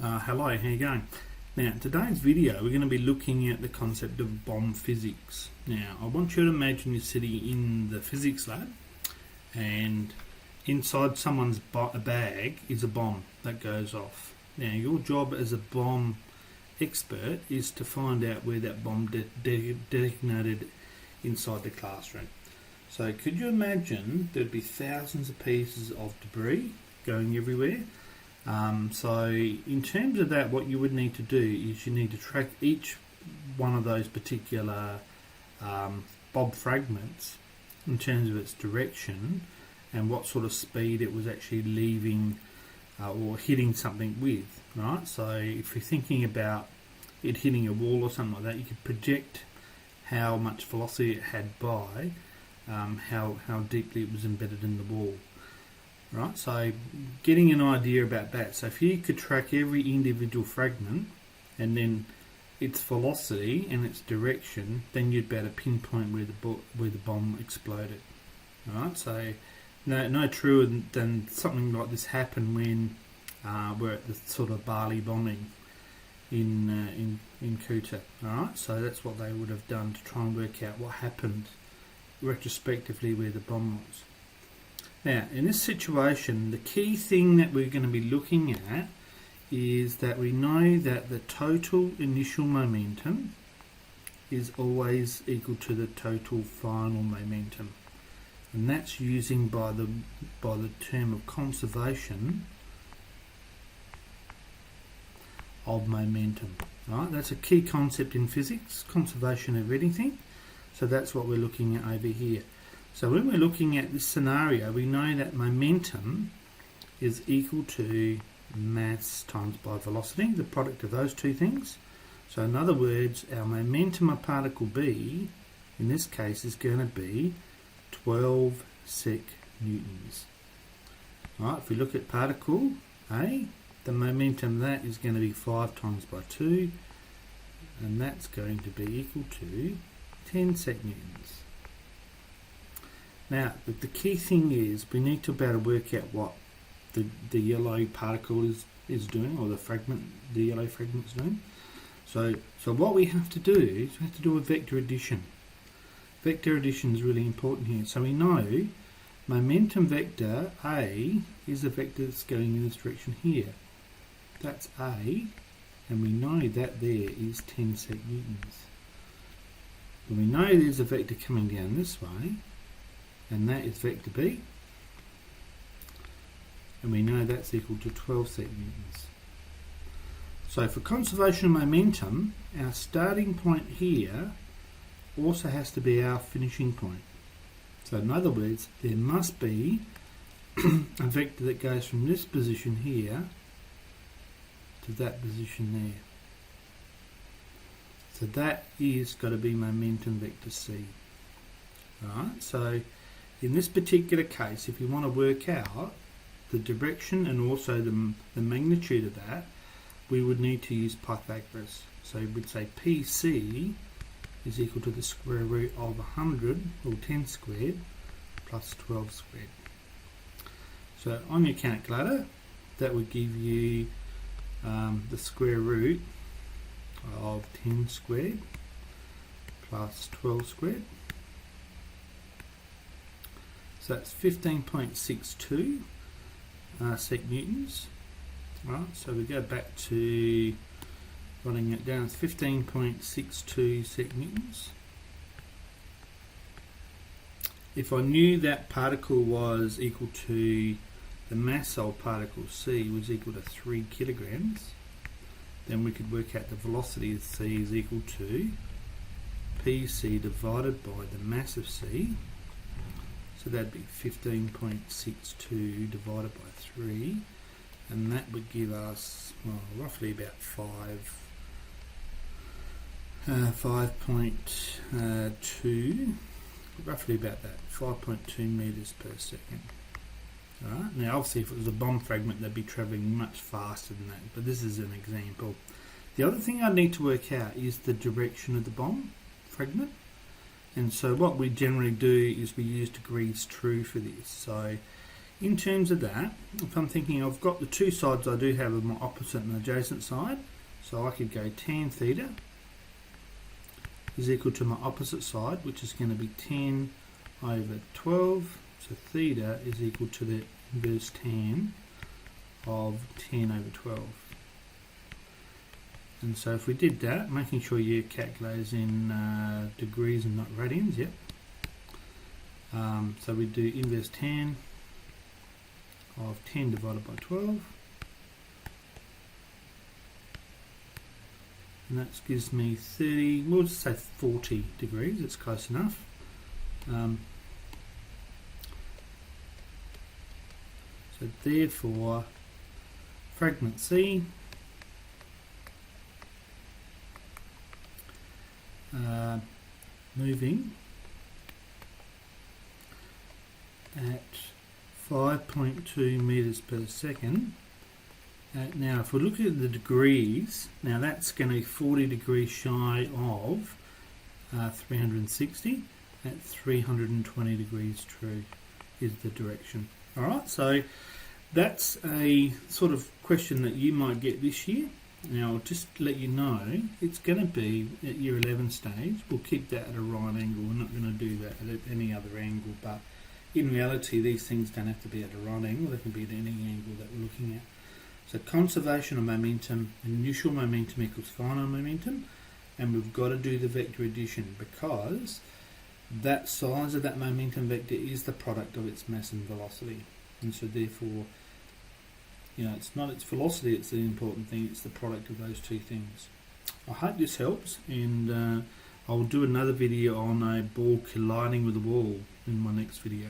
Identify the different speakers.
Speaker 1: Hello, how you going? Now, in today's video, we're going to be looking at the concept of bomb physics. Now, I want you to imagine you're sitting in the physics lab, and inside someone's bag is a bomb that goes off. Now, your job as a bomb expert is to find out where that bomb detonated inside the classroom. So, could you imagine there'd be thousands of pieces of debris going everywhere? So in terms of that, what you would need to do is you need to track each one of those particular bob fragments in terms of its direction and what sort of speed it was actually leaving or hitting something with, right? So if you're thinking about it hitting a wall or something like that, you could project how much velocity it had by how deeply it was embedded in the wall. Right, so getting an idea about that. So if you could track every individual fragment and then its velocity and its direction, then you'd be able to pinpoint where the bomb exploded. Right, so no truer than something like this happened when we're at the sort of Bali bombing in Kuta. Alright, so that's what they would have done to try and work out what happened retrospectively where the bomb was. Now, in this situation, the key thing that we're going to be looking at is that we know that the total initial momentum is always equal to the total final momentum. And that's using by the term of conservation of momentum. Right? That's a key concept in physics, conservation of anything. So that's what we're looking at over here. So when we're looking at this scenario, we know that momentum is equal to mass times by velocity, the product of those two things. So in other words, our momentum of particle B, in this case, is going to be 12 sec newtons. Right, if we look at particle A, the momentum of that is going to be 5 times by 2, and that's going to be equal to 10 sec newtons. Now, the key thing is we need to be able to work out what the yellow particle is doing, or the yellow fragment is doing. So what we have to do is we have to do a vector addition. Vector addition is really important here. So we know momentum vector A is a vector that's going in this direction here. That's A, and we know that there is 10 sec newtons. And we know there's a vector coming down this way, and that is vector B, and we know that's equal to 12 sec newtons. So for conservation of momentum, our starting point here also has to be our finishing point. So in other words, there must be a vector that goes from this position here to that position there. So that is got to be momentum vector C. Alright, so in this particular case, if you want to work out the direction and also the magnitude of that, we would need to use Pythagoras. So we'd say PC is equal to the square root of 100, or 10 squared, plus 12 squared. So on your calculator, that would give you the square root of 10 squared plus 12 squared. So that's 15.62 sec newtons. Right, so we go back to writing it down. It's 15.62 sec newtons. If I knew that particle was equal to the mass of particle C was equal to 3 kilograms, then we could work out the velocity of C is equal to PC divided by the mass of C. So that'd be 15.62 divided by 3, and that would give us, well, roughly about 5.2, roughly about that, 5.2 meters per second. Alright, now obviously if it was a bomb fragment, they'd be travelling much faster than that, but this is an example. The other thing I need to work out is the direction of the bomb fragment. And so what we generally do is we use degrees true for this. So in terms of that, if I'm thinking I've got the two sides I do have of my opposite and adjacent side, so I could go tan theta is equal to my opposite side, which is going to be 10 over 12. So theta is equal to the inverse tan of 10 over 12. And so if we did that, making sure your calculator's in degrees and not radians, yep. So we do inverse tan of 10 divided by 12. And that gives me 30, we'll just say 40 degrees, it's close enough. So therefore, fragment C moving at 5.2 meters per second. Now if we look at the degrees, now that's going to be 40 degrees shy of 360 at 320 degrees true is the direction. Alright, so that's a sort of question that you might get this year. Now I'll just let you know it's going to be at year 11 stage. We'll keep that at a right angle. We're not going to do that at any other angle, but in reality these things don't have to be at a right angle. They can be at any angle that we're looking at. So conservation of momentum, initial momentum equals final momentum, and we've got to do the vector addition because that size of that momentum vector is the product of its mass and velocity. And so therefore, you know, it's not its velocity, it's the important thing, it's the product of those two things. I hope this helps, and I'll do another video on a ball colliding with a wall in my next video.